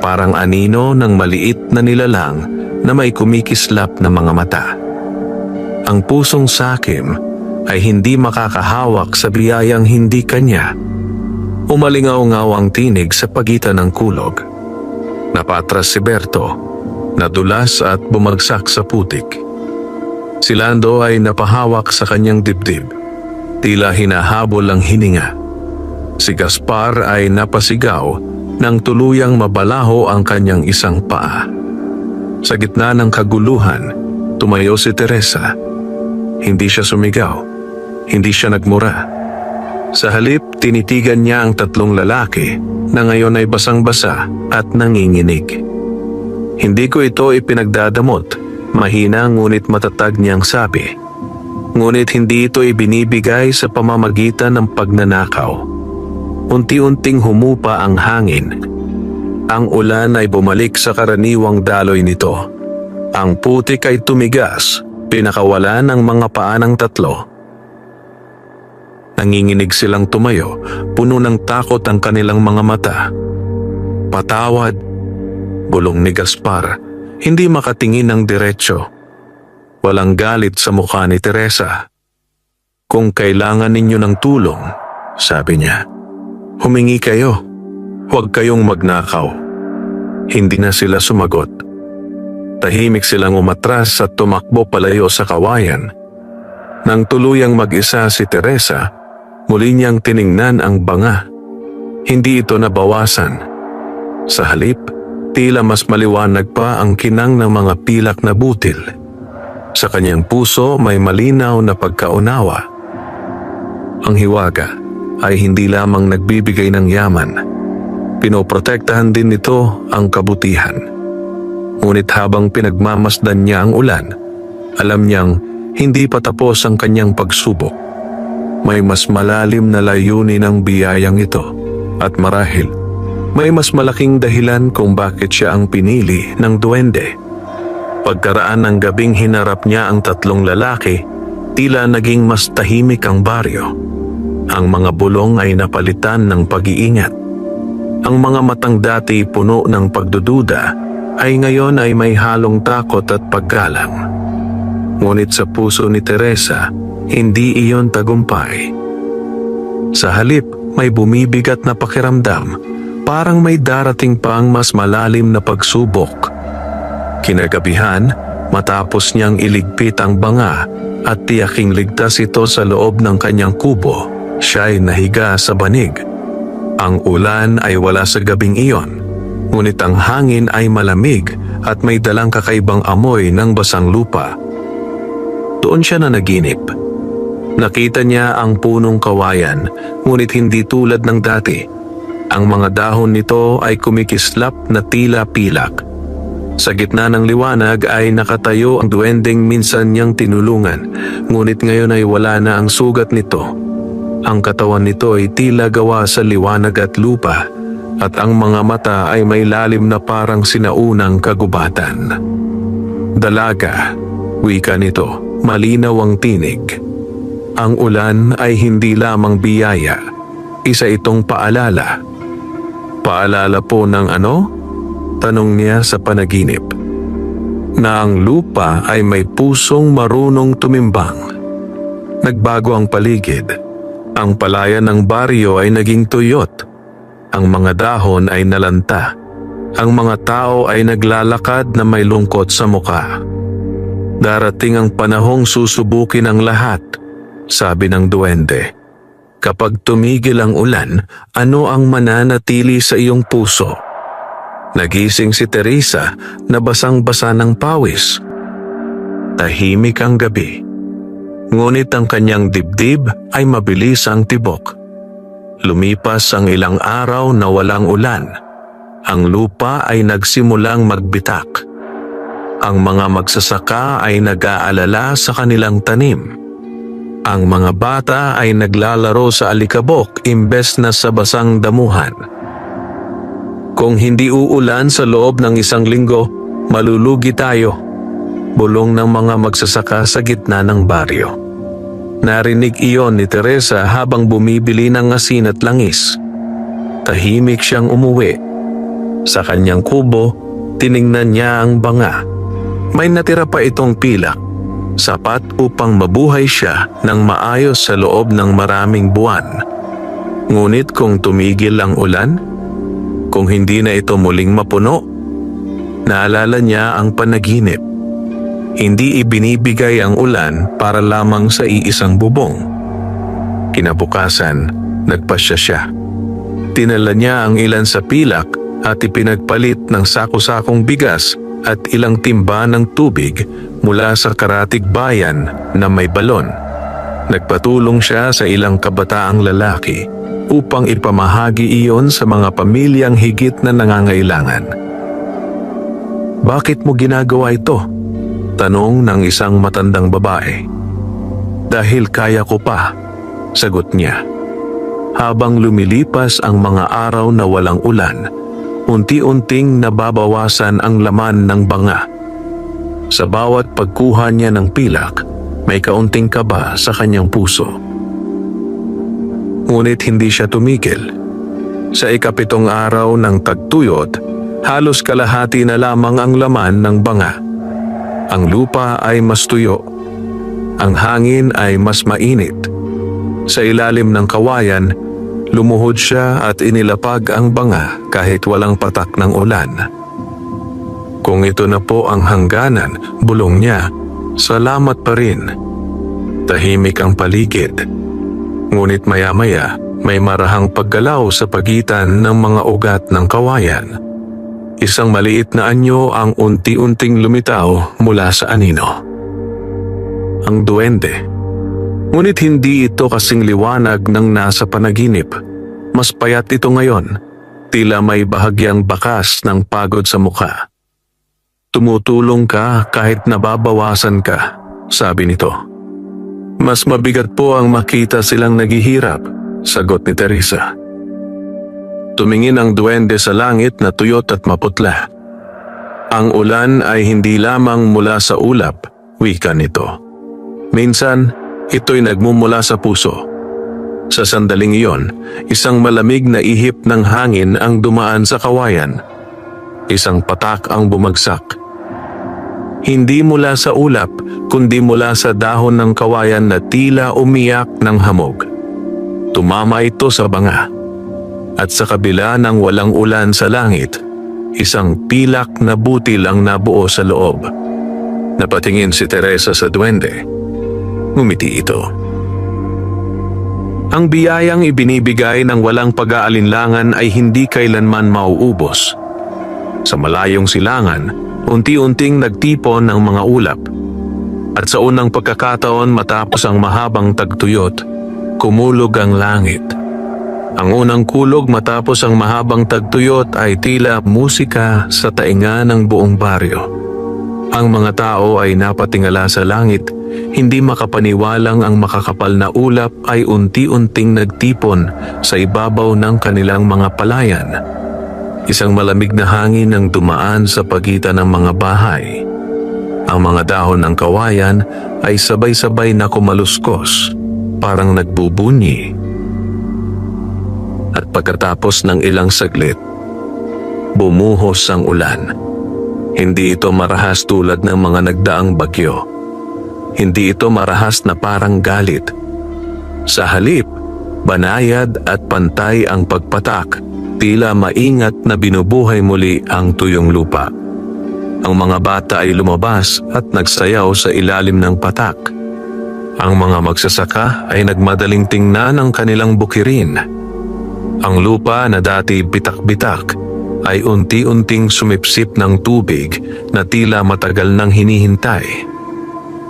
parang anino ng maliit na nilalang na may kumikislap na mga mata. Ang pusong sakim ay hindi makakahawak sa biyayang hindi kanya. Umalingaw-ngaw ang tinig sa pagitan ng kulog. Napatras si Berto, nadulas at bumagsak sa putik. Si Lando ay napahawak sa kanyang dibdib, tila hinahabol ang hininga. Si Gaspar ay napasigaw nang tuluyang mabalaho ang kanyang isang paa. Sa gitna ng kaguluhan, tumayo si Teresa. Hindi siya sumigaw, hindi siya nagmura. Sa halip, tinitigan niya ang tatlong lalaki na ngayon ay basang-basa at nanginginig. Hindi ko ito ipinagdadamot, mahina ngunit matatag niyang sabi. Ngunit hindi ito ibinibigay sa pamamagitan ng pagnanakaw. Unti-unting humupa ang hangin. Ang ulan ay bumalik sa karaniwang daloy nito. Ang putik ay tumigas, pinakawalan ng mga paa ng tatlo. Nanginginig silang tumayo, puno ng takot ang kanilang mga mata. Patawad, bulong ni Gaspar, hindi makatingin ng diretsyo. Walang galit sa mukha ni Teresa. Kung kailangan ninyo ng tulong, sabi niya, humingi kayo, huwag kayong magnakaw. Hindi na sila sumagot. Tahimik silang umatras at tumakbo palayo sa kawayan. Nang tuluyang mag-isa si Teresa, muli niyang tiningnan ang banga. Hindi ito nabawasan. Sa halip, tila mas maliwanag pa ang kinang ng mga pilak na butil. Sa kanyang puso may malinaw na pagkaunawa. Ang hiwaga ay hindi lamang nagbibigay ng yaman. Pinoprotektahan din nito ang kabutihan. Ngunit habang pinagmamasdan niya ang ulan, alam niyang hindi pa tapos ang kanyang pagsubok. May mas malalim na layunin ang biyayang ito at marahil may mas malaking dahilan kung bakit siya ang pinili ng duwende. Pagkaraan ng gabing hinarap niya ang tatlong lalaki, tila naging mas tahimik ang baryo. Ang mga bulong ay napalitan ng pag-iingat. Ang mga matang dati puno ng pagdududa ay ngayon ay may halong takot at paggalang. Ngunit sa puso ni Teresa, hindi iyon tagumpay. Sa halip, may bumibigat na pakiramdam, parang may darating pa ang mas malalim na pagsubok. Kinagabihan, matapos niyang iligpit ang banga at tiyaking ligtas ito sa loob ng kanyang kubo, siya ay nahiga sa banig. Ang ulan ay wala sa gabing iyon, ngunit ang hangin ay malamig at may dalang kakaibang amoy ng basang lupa. Doon siya na naginip. Nakita niya ang punong kawayan, ngunit hindi tulad ng dati. Ang mga dahon nito ay kumikislap na tila pilak. Sa gitna ng liwanag ay nakatayo ang duwendeng minsan niyang tinulungan, ngunit ngayon ay wala na ang sugat nito. Ang katawan nito ay tila gawa sa liwanag at lupa, at ang mga mata ay may lalim na parang sinaunang kagubatan. Dalaga, wika nito, malinaw ang tinig. Ang ulan ay hindi lamang biyaya, isa itong paalala. Paalala po ng ano? Tanong niya sa panaginip. Na ang lupa ay may pusong marunong tumimbang. Nagbago ang paligid. Ang palayan ng baryo ay naging tuyot. Ang mga dahon ay nalanta. Ang mga tao ay naglalakad na may lungkot sa muka. Darating ang panahong susubukin ang lahat, sabi ng duwende. Kapag tumigil ang ulan, ano ang mananatili sa iyong puso? Nagising si Teresa na basang-basa ng pawis. Tahimik ang gabi. Ngunit ang kanyang dibdib ay mabilis ang tibok. Lumipas ang ilang araw na walang ulan. Ang lupa ay nagsimulang magbitak. Ang mga magsasaka ay nag-aalala sa kanilang tanim. Ang mga bata ay naglalaro sa alikabok imbes na sa basang damuhan. Kung hindi uulan sa loob ng 1 linggo, malulugi tayo, bulong ng mga magsasaka sa gitna ng baryo. Narinig iyon ni Teresa habang bumibili ng asin at langis. Tahimik siyang umuwi. Sa kanyang kubo, tiningnan niya ang banga. May natira pa itong pilak, sapat upang mabuhay siya ng maayos sa loob ng maraming buwan. Ngunit kung tumigil ang ulan, kung hindi na ito muling mapuno, Naalala niya ang panaginip. Hindi ibinibigay ang ulan para lamang sa iisang bubong. Kinabukasan, nagpasya siya. Tinala niya ang ilan sa pilak at ipinagpalit ng sako-sakong bigas at ilang timba ng tubig mula sa karatig bayan na may balon. Nagpatulong siya sa ilang kabataang lalaki upang ipamahagi iyon sa mga pamilyang higit na nangangailangan. "Bakit mo ginagawa ito?" tanong ng isang matandang babae. "Dahil kaya ko pa," sagot niya. Habang lumilipas ang mga araw na walang ulan, unti-unting nababawasan ang laman ng banga. Sa bawat pagkuha niya ng pilak, may kaunting kaba sa kanyang puso. Ngunit hindi siya tumigil. Sa ikapitong araw ng tagtuyot, halos kalahati na lamang ang laman ng banga. Ang lupa ay mas tuyo. Ang hangin ay mas mainit. Sa ilalim ng kawayan, lumuhod siya at inilapag ang banga kahit walang patak ng ulan. "Kung ito na po ang hangganan," bulong niya, "salamat pa rin." Tahimik ang paligid. Ngunit maya-maya, may marahang paggalaw sa pagitan ng mga ugat ng kawayan. Isang maliit na anyo ang unti-unting lumitaw mula sa anino. Ang duwende. Ngunit hindi ito kasing liwanag ng nasa panaginip. Mas payat ito ngayon, tila may bahagyang bakas ng pagod sa mukha. "Tumutulong ka kahit nababawasan ka," sabi nito. "Mas mabigat po ang makita silang naghihirap," sagot ni Teresa. Tumingin ang duwende sa langit na tuyot at maputla. "Ang ulan ay hindi lamang mula sa ulap," wika nito. "Minsan, ito'y nagmumula sa puso." Sa sandaling iyon, isang malamig na ihip ng hangin ang dumaan sa kawayan. Isang patak ang bumagsak. Hindi mula sa ulap, kundi mula sa dahon ng kawayan na tila umiyak ng hamog. Tumama ito sa banga. At sa kabila ng walang ulan sa langit, isang pilak na butil ang nabuo sa loob. Napatingin si Teresa sa duwende. Ngumiti ito. Ang biyayang ibinibigay ng walang pag-aalinlangan ay hindi kailanman mauubos. Sa malayong silangan, unti-unting nagtipon ang mga ulap. At sa unang pagkakataon matapos ang mahabang tagtuyot, kumulog ang langit. Ang unang kulog matapos ang mahabang tagtuyot ay tila musika sa tainga ng buong baryo. Ang mga tao ay napatingala sa langit. Hindi makapaniwalang ang makakapal na ulap ay unti-unting nagtipon sa ibabaw ng kanilang mga palayan. Isang malamig na hangin ang dumaan sa pagitan ng mga bahay. Ang mga dahon ng kawayan ay sabay-sabay na kumaluskos, parang nagbubunyi. At pagkatapos ng ilang saglit, bumuhos ang ulan. Hindi ito marahas tulad ng mga nagdaang bagyo. Hindi ito marahas na parang galit. Sa halip, banayad at pantay ang pagpatak, tila maingat na binubuhay muli ang tuyong lupa. Ang mga bata ay lumabas at nagsayaw sa ilalim ng patak. Ang mga magsasaka ay nagmadaling tingnan ang kanilang bukirin. Ang lupa na dati bitak-bitak ay unti-unting sumipsip ng tubig na tila matagal nang hinihintay.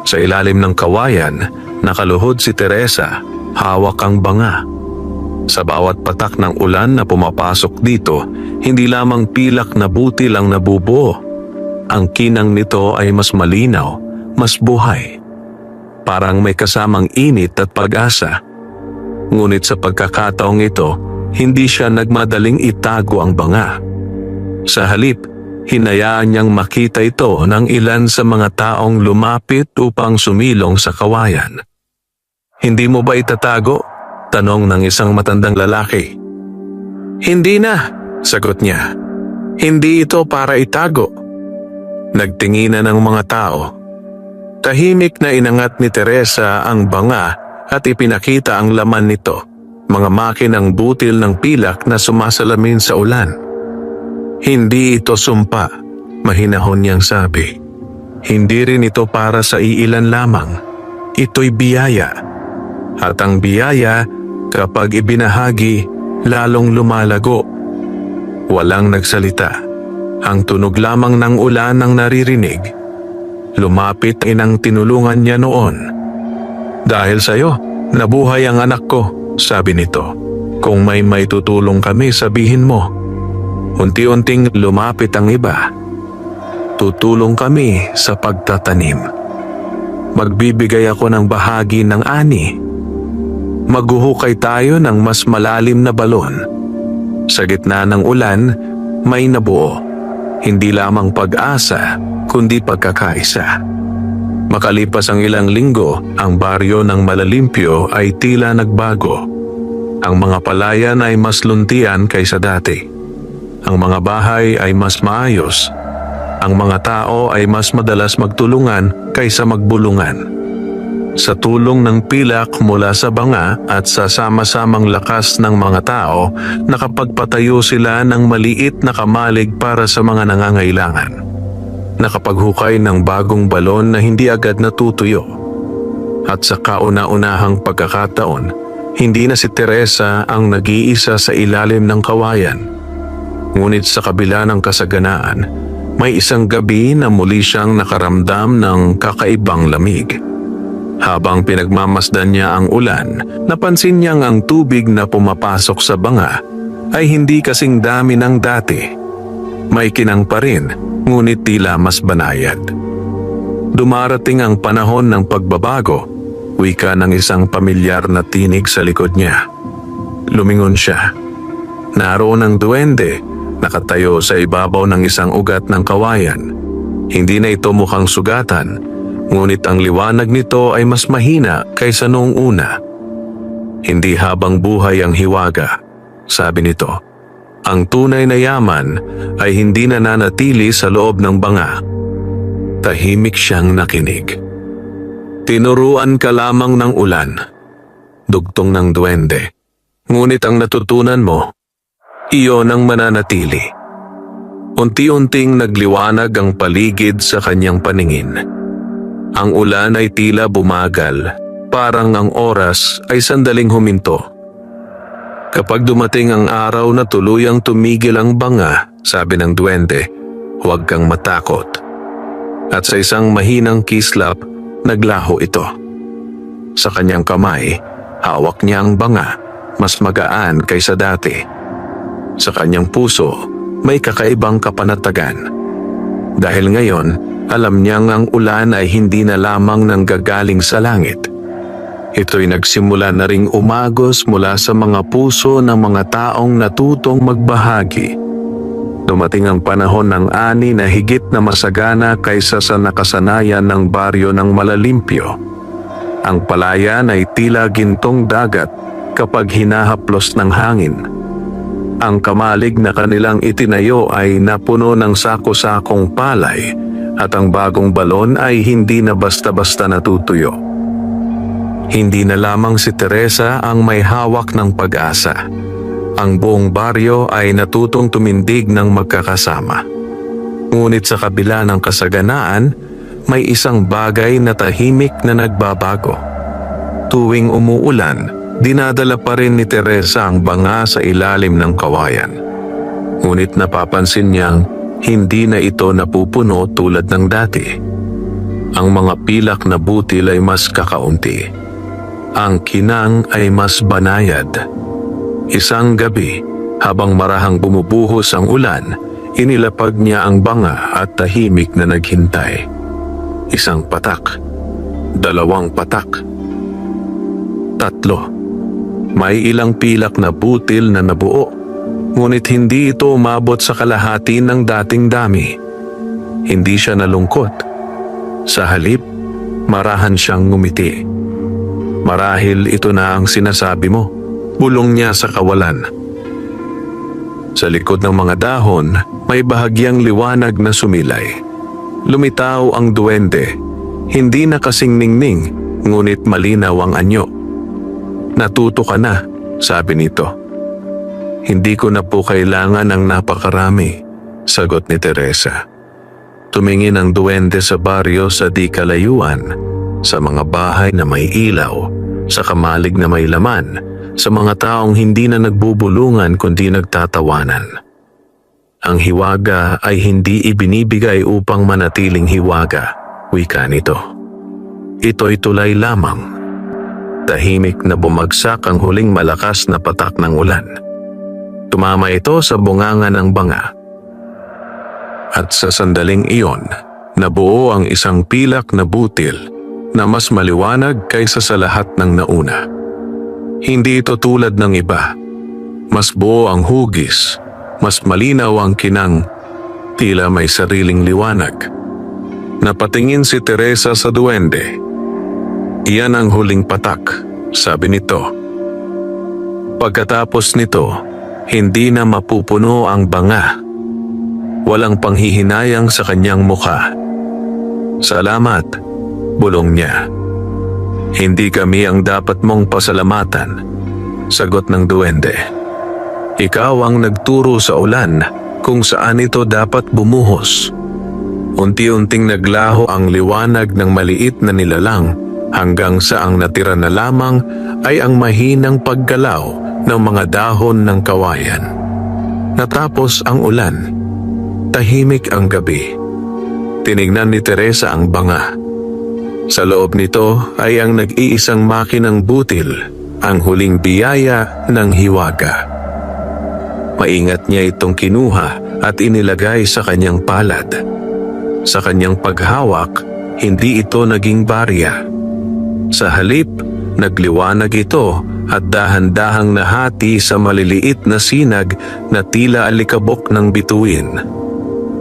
Sa ilalim ng kawayan, nakaluhod si Teresa, hawak ang banga. Sa bawat patak ng ulan na pumapasok dito, hindi lamang pilak na butil ang nabubuo. Ang kinang nito ay mas malinaw, mas buhay. Parang may kasamang init at pag-asa. Ngunit sa pagkakataong ito, hindi siya nagmadaling itago ang banga. Sa halip, hinayaan niyang makita ito ng ilan sa mga taong lumapit upang sumilong sa kawayan. "Hindi mo ba itatago?" tanong ng isang matandang lalaki. "Hindi na," sagot niya. "Hindi ito para itago." Nagtinginan ang mga tao. Tahimik na inangat ni Teresa ang banga at ipinakita ang laman nito, mga makinang butil ng pilak na sumasalamin sa ulan. Hindi ito sumpa, Mahinahon niyang sabi, "Hindi rin ito para sa iilan lamang. Ito'y biyaya. At ang biyaya, kapag ibinahagi, lalong lumalago." Walang nagsalita. Ang tunog lamang ng ulan ang naririnig. Lumapit inang tinulungan niya noon. "Dahil sa'yo, nabuhay ang anak ko," sabi nito. "Kung may tutulong kami, sabihin mo." Unti-unting lumapit ang iba. "Tutulong kami sa pagtatanim. Magbibigay ako ng bahagi ng ani. Maghuhukay tayo ng mas malalim na balon. Sa gitna ng ulan, may nabuo. Hindi lamang pag-asa, kundi pagkakaisa." Makalipas ang ilang linggo, ang baryo ng Malalimpio ay tila nagbago. Ang mga palayan ay mas luntian kaysa dati. Ang mga bahay ay mas maayos. Ang mga tao ay mas madalas magtulungan kaysa magbulungan. Sa tulong ng pilak mula sa banga at sa sama-samang lakas ng mga tao, nakapagpatayo sila ng maliit na kamalig para sa mga nangangailangan. Nakapaghukay ng bagong balon na hindi agad natutuyo. At sa kauna-unahang pagkakataon, hindi na si Teresa ang nag-iisa sa ilalim ng kawayan. Ngunit sa kabila ng kasaganaan, may isang gabi na muli siyang nakaramdam ng kakaibang lamig. Habang pinagmamasdan niya ang ulan, napansin niyang ang tubig na pumapasok sa banga ay hindi kasing dami ng dati. May kinang pa rin, ngunit tila mas banayad. Dumarating ang panahon ng pagbabago, wika ng isang pamilyar na tinig sa likod niya. Lumingon siya. Naroon ang duwende, nakatayo sa ibabaw ng isang ugat ng kawayan. Hindi na ito mukhang sugatan, ngunit ang liwanag nito ay mas mahina kaysa noong una. "Hindi habang buhay ang hiwaga," sabi nito. "Ang tunay na yaman ay hindi nananatili sa loob ng banga." Tahimik siyang nakinig. "Tinuruan ka lamang ng ulan," dugtong ng duwende. "Ngunit ang natutunan mo, iyon ang mananatili." Unti-unting nagliwanag ang paligid sa kanyang paningin. Ang ulan ay tila bumagal, parang ang oras ay sandaling huminto. "Kapag dumating ang araw na tuluyang tumigil ang banga," sabi ng duwende, "huwag kang matakot." At sa isang mahinang kislap, naglaho ito. Sa kanyang kamay, hawak niya ang banga, mas magaan kaysa dati. Sa kanyang puso, may kakaibang kapanatagan. Dahil ngayon, alam niyang ang ulan ay hindi na lamang nanggagaling sa langit. Ito'y nagsimula na ring umagos mula sa mga puso ng mga taong natutong magbahagi. Dumating ang panahon ng ani na higit na masagana kaysa sa nakasanayan ng baryo ng Malalimpio. Ang palayan ay tila gintong dagat kapag hinahaplos ng hangin. Ang kamalig na kanilang itinayo ay napuno ng sako-sakong palay at ang bagong balon ay hindi na basta-basta natutuyo. Hindi na lamang si Teresa ang may hawak ng pag-asa. Ang buong baryo ay natutong tumindig ng magkakasama. Ngunit sa kabila ng kasaganaan, may isang bagay na tahimik na nagbabago. Tuwing umuulan, dinadala pa rin ni Teresa ang banga sa ilalim ng kawayan. Ngunit napapansin niyang hindi na ito napupuno tulad ng dati. Ang mga pilak na butil ay mas kakaunti. Ang kinang ay mas banayad. Isang gabi, habang marahang bumubuhos ang ulan, inilapag niya ang banga at tahimik na naghintay. Isang patak, 2 patak, 3. May ilang pilak na butil na nabuo, ngunit hindi ito umabot sa kalahati ng dating dami. Hindi siya nalungkot. Sa halip, marahan siyang ngumiti. "Marahil ito na ang sinasabi mo," bulong niya sa kawalan. Sa likod ng mga dahon, may bahagyang liwanag na sumilay. Lumitaw ang duwende, hindi na kasing ningning, ngunit malinaw ang anyo. "Natuto ka na," sabi nito. Hindi ko na po kailangan ng napakarami, sagot ni Teresa. Tumingin ang duwende sa baryo sa di kalayuan, sa mga bahay na may ilaw, sa kamalig na may laman, sa mga taong hindi na nagbubulungan kundi nagtatawanan. Ang hiwaga ay hindi ibinibigay upang manatiling hiwaga, wika nito. Ito'y tulay lamang. Tahimik na bumagsak ang huling malakas na patak ng ulan. Tumama ito sa bunganga ng banga. At sa sandaling iyon, nabuo ang isang pilak na butil na mas maliwanag kaysa sa lahat ng nauna. Hindi ito tulad ng iba. Mas buo ang hugis, mas malinaw ang kinang, tila may sariling liwanag. Napatingin si Teresa sa duwende. Iyan ang huling patak, sabi nito. Pagkatapos nito, hindi na mapupuno ang banga. Walang panghihinayang sa kanyang mukha. Salamat, bulong niya. Hindi kami ang dapat mong pasalamatan, sagot ng duwende. Ikaw ang nagturo sa ulan kung saan ito dapat bumuhos. Unti-unting naglaho ang liwanag ng maliit na nilalang hanggang sa ang natira na lamang ay ang mahinang paggalaw ng mga dahon ng kawayan. Natapos ang ulan. Tahimik ang gabi. Tinignan ni Teresa ang banga. Sa loob nito ay ang nag-iisang makinang butil, ang huling biyaya ng hiwaga. Maingat niya itong kinuha at inilagay sa kanyang palad. Sa kanyang paghawak, hindi ito naging barya. Sa halip, nagliwanag ito at dahan-dahang nahati sa maliliit na sinag na tila alikabok ng bituin.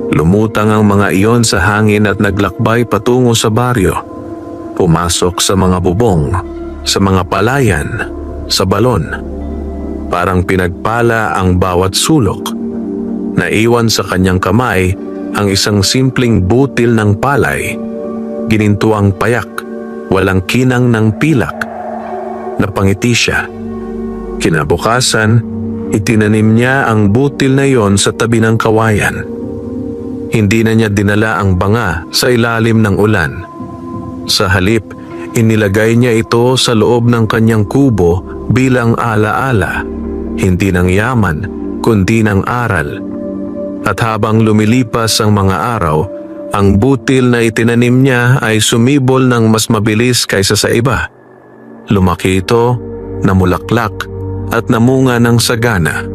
Lumutang ang mga iyon sa hangin at naglakbay patungo sa baryo. Pumasok sa mga bubong, sa mga palayan, sa balon. Parang pinagpala ang bawat sulok. Naiwan sa kanyang kamay ang isang simpleng butil ng palay. Ginintuang payak, walang kinang ng pilak. Napangiti siya. Kinabukasan, itinanim niya ang butil na iyon sa tabi ng kawayan. Hindi na niya dinala ang banga sa ilalim ng ulan. Sa halip, inilagay niya ito sa loob ng kanyang kubo bilang alaala, hindi ng yaman, kundi ng aral. At habang lumilipas ang mga araw, ang butil na itinanim niya ay sumibol ng mas mabilis kaysa sa iba. Lumaki ito, namulaklak, at namunga ng sagana.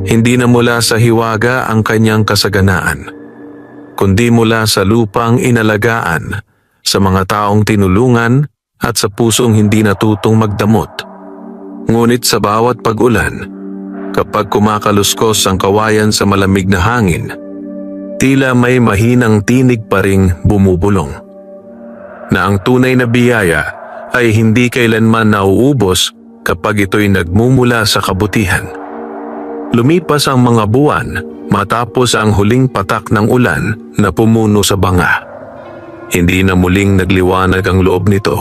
Hindi na mula sa hiwaga ang kanyang kasaganaan, kundi mula sa lupang inalagaan, sa mga taong tinulungan at sa pusong hindi natutong magdamot. Ngunit sa bawat pag-ulan, kapag kumakaluskos ang kawayan sa malamig na hangin, tila may mahinang tinig pa ring bumubulong. Na ang tunay na biyaya ay hindi kailanman nauubos kapag ito'y nagmumula sa kabutihan. Lumipas ang mga buwan matapos ang huling patak ng ulan na pumuno sa banga. Hindi na muling nagliwanag ang loob nito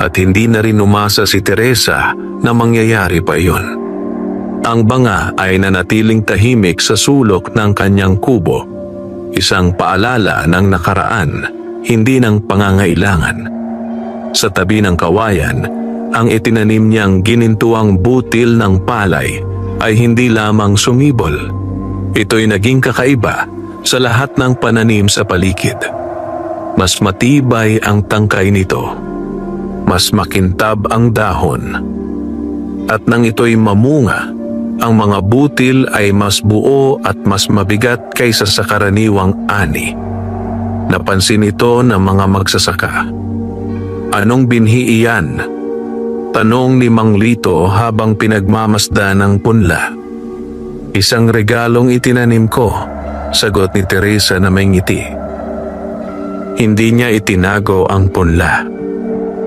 at hindi na rin umasa si Teresa na mangyayari pa iyon. Ang banga ay nanatiling tahimik sa sulok ng kanyang kubo, isang paalala ng nakaraan, hindi ng pangangailangan. Sa tabi ng kawayan, ang itinanim niyang ginintuang butil ng palay ay hindi lamang sumibol. Ito'y naging kakaiba sa lahat ng pananim sa paligid. Mas matibay ang tangkay nito. Mas makintab ang dahon. At nang ito'y mamunga, ang mga butil ay mas buo at mas mabigat kaysa sa karaniwang ani. Napansin ito ng mga magsasaka. Anong binhi iyan? Tanong ni Mang Lito habang pinagmamasdan ng punla. Isang regalong itinanim ko, sagot ni Teresa na may ngiti. Hindi niya itinago ang punla.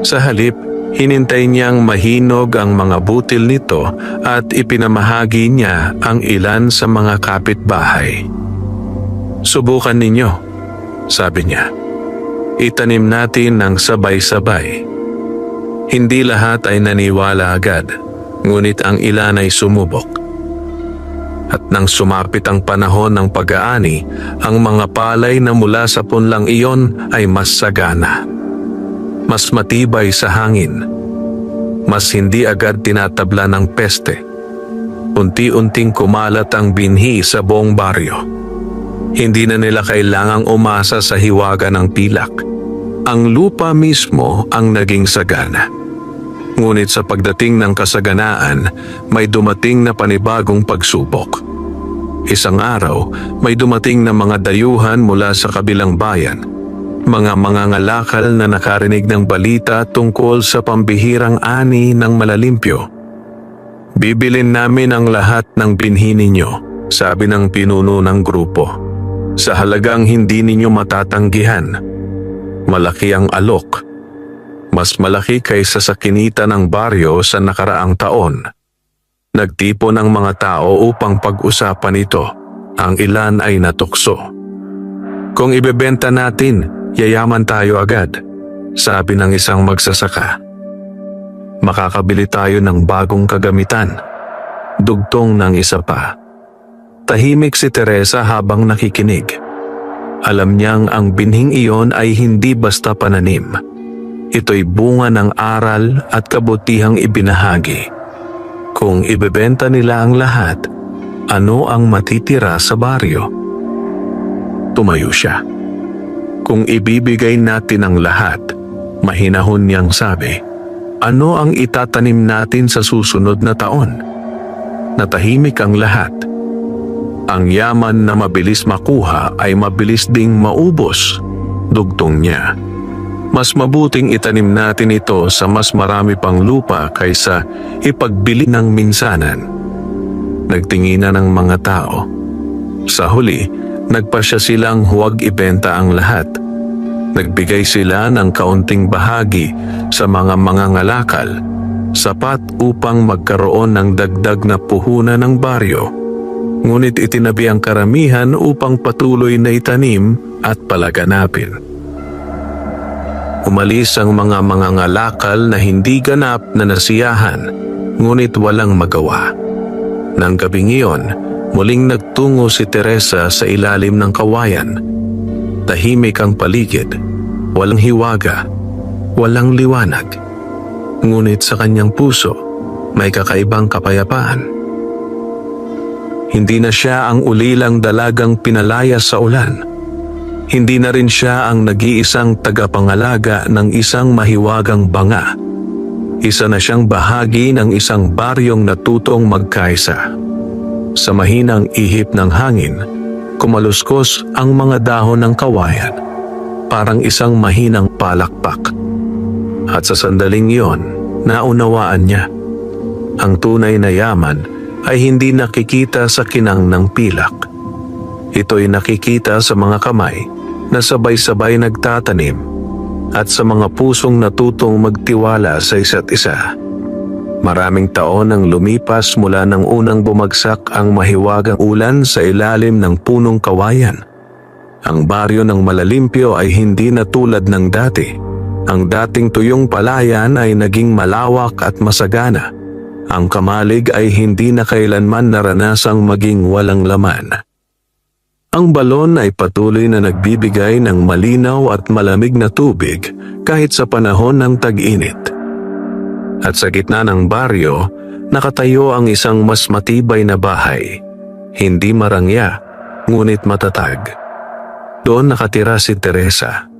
Sa halip, hinintay niyang mahinog ang mga butil nito at ipinamahagi niya ang ilan sa mga kapitbahay. Subukan ninyo, sabi niya. Itanim natin ng sabay-sabay. Hindi lahat ay naniwala agad, ngunit ang ilan ay sumubok. At nang sumapit ang panahon ng pag-aani, ang mga palay na mula sa punlang iyon ay mas sagana. Mas matibay sa hangin. Mas hindi agad tinatabla ng peste. Unti-unting kumalat ang binhi sa buong baryo. Hindi na nila kailangang umasa sa hiwaga ng pilak. Ang lupa mismo ang naging sagana. Ngunit sa pagdating ng kasaganaan, may dumating na panibagong pagsubok. Isang araw, may dumating na mga dayuhan mula sa kabilang bayan. Mga mangangalakal na nakarinig ng balita tungkol sa pambihirang ani ng Malalimpyo. "Bibilin namin ang lahat ng binhi ninyo," sabi ng pinuno ng grupo. "Sa halagang hindi ninyo matatanggihan. Malaki ang alok. Mas malaki kaysa sa kinita ng baryo sa nakaraang taon." Nagtipon ang mga tao upang pag-usapan ito. Ang ilan ay natukso. "Kung ibebenta natin, yayaman tayo agad," sabi ng isang magsasaka. "Makakabili tayo ng bagong kagamitan," dugtong ng isa pa. Tahimik si Teresa habang nakikinig. Alam niyang ang binhing iyon ay hindi basta pananim. Ito'y bunga ng aral at kabutihang ibinahagi. Kung ibebenta nila ang lahat, ano ang matitira sa baryo? Tumayo siya. "Kung ibibigay natin ang lahat," mahinahon niyang sabi, "ano ang itatanim natin sa susunod na taon?" Natahimik ang lahat. Ang yaman na mabilis makuha ay mabilis ding maubos, dugtong niya. Mas mabuting itanim natin ito sa mas marami pang lupa kaysa ipagbili ng minsanan. Nagtinginan ang mga tao. Sa huli, nagpasya silang huwag ibenta ang lahat. Nagbigay sila ng kaunting bahagi sa mga mangangalakal, sapat upang magkaroon ng dagdag na puhunan ng baryo. Ngunit itinabi ang karamihan upang patuloy na itanim at palaganapin. Umalis ang mga mangangalakal na hindi ganap na nasiyahan, ngunit walang magawa. Nang gabing iyon, muling nagtungo si Teresa sa ilalim ng kawayan. Tahimik ang paligid, walang hiwaga, walang liwanag. Ngunit sa kanyang puso, may kakaibang kapayapaan. Hindi na siya ang ulilang dalagang pinalayas sa ulan. Hindi na rin siya ang nag-iisang tagapangalaga ng isang mahiwagang banga. Isa na siyang bahagi ng isang baryong natutong magkaisa. Sa mahinang ihip ng hangin, kumaluskos ang mga dahon ng kawayan, parang isang mahinang palakpak. At sa sandaling iyon, naunawaan niya. Ang tunay na yaman ay hindi nakikita sa kinang ng pilak. Ito'y nakikita sa mga kamay na sabay-sabay nagtatanim at sa mga pusong natutong magtiwala sa isa't isa. Maraming taon ang lumipas mula nang unang bumagsak ang mahiwagang ulan sa ilalim ng punong kawayan. Ang baryo ng Malalimpyo ay hindi na tulad ng dati. Ang dating tuyong palayan ay naging malawak at masagana. Ang kamalig ay hindi na kailanman naranasang maging walang laman. Ang balon ay patuloy na nagbibigay ng malinaw at malamig na tubig kahit sa panahon ng tag-init. At sa gitna ng baryo, nakatayo ang isang mas matibay na bahay. Hindi marangya, ngunit matatag. Doon nakatira si Teresa.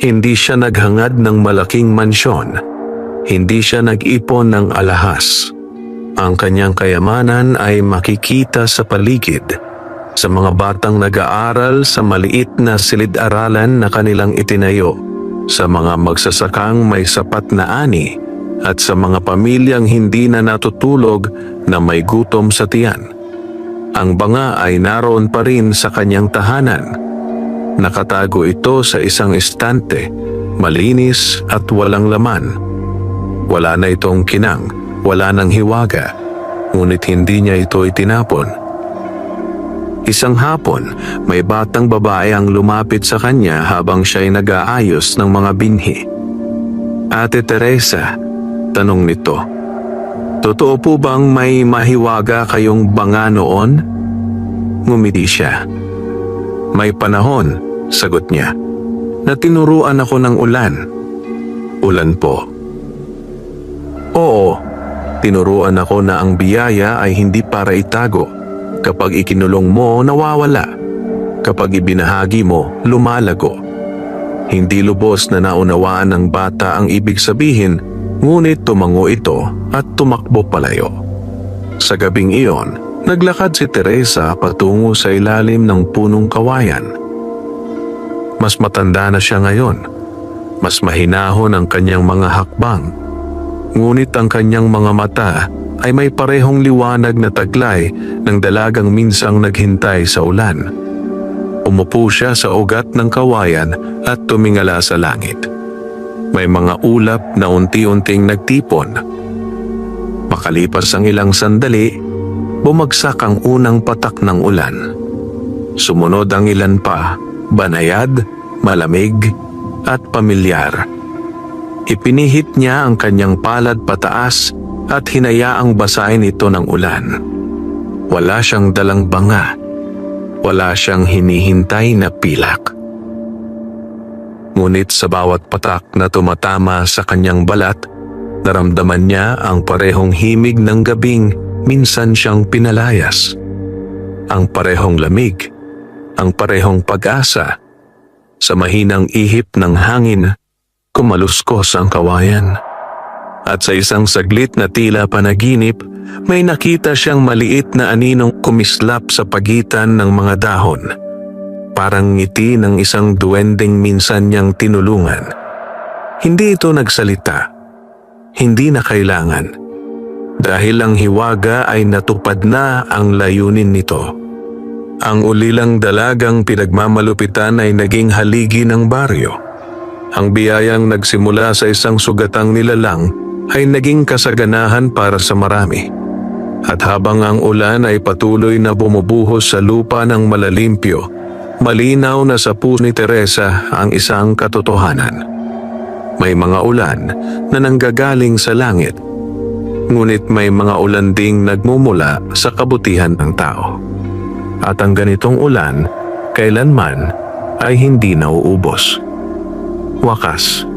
Hindi siya naghangad ng malaking mansyon. Hindi siya nag-ipon ng alahas. Ang kanyang kayamanan ay makikita sa paligid, sa mga batang nag-aaral sa maliit na silid-aralan na kanilang itinayo, sa mga magsasakang may sapat na ani, at sa mga pamilyang hindi na natutulog na may gutom sa tiyan. Ang banga ay naroon pa rin sa kanyang tahanan. Nakatago ito sa isang estante, malinis at walang laman. Wala na itong kinang, wala nang hiwaga, ngunit hindi niya ito itinapon. Isang hapon, may batang babae ang lumapit sa kanya habang siya'y nag-aayos ng mga binhi. "Ate Teresa," tanong nito, "totoo po bang may mahiwaga kayong banga noon?" ngumiti siya. May panahon, sagot niya, na tinuruan ako ng ulan. Ulan po. Oo, tinuruan ako na ang biyaya ay hindi para itago. Kapag ikinulong mo, nawawala. Kapag ibinahagi mo, lumalago. Hindi lubos na naunawaan ng bata ang ibig sabihin, ngunit tumango ito at tumakbo palayo. Sa gabing iyon, naglakad si Teresa patungo sa ilalim ng punong kawayan. Mas matanda na siya ngayon. Mas mahinahon ang kanyang mga hakbang. Ngunit ang kanyang mga mata ay may parehong liwanag na taglay ng dalagang minsang naghintay sa ulan. Umupo siya sa ugat ng kawayan at tumingala sa langit. May mga ulap na unti-unting nagtipon. Makalipas ang ilang sandali, bumagsak ang unang patak ng ulan. Sumunod ang ilan pa, banayad, malamig, at pamilyar. Ipinihit niya ang kanyang palad pataas at hinayaang basahin ito ng ulan. Wala siyang dalang banga. Wala siyang hinihintay na pilak. Ngunit sa bawat patak na tumatama sa kanyang balat, naramdaman niya ang parehong himig ng gabing minsan siyang pinalayas. Ang parehong lamig, ang parehong pag-asa. Sa mahinang ihip ng hangin, kumaluskos ang kawayan. At sa isang saglit na tila panaginip, may nakita siyang maliit na aninong kumislap sa pagitan ng mga dahon. Parang ngiti ng isang duwending minsan niyang tinulungan. Hindi ito nagsalita. Hindi na kailangan. Dahil ang hiwaga ay natupad na ang layunin nito. Ang ulilang dalagang pinagmamalupitan ay naging haligi ng baryo. Ang biyayang nagsimula sa isang sugatang nilalang ay naging kasaganahan para sa marami. At habang ang ulan ay patuloy na bumubuhos sa lupa ng malalimpyo, malinaw na sa puso ni Teresa ang isang katotohanan. May mga ulan na nanggagaling sa langit, ngunit may mga ulan ding nagmumula sa kabutihan ng tao. At ang ganitong ulan, kailanman ay hindi nauubos. Wakas.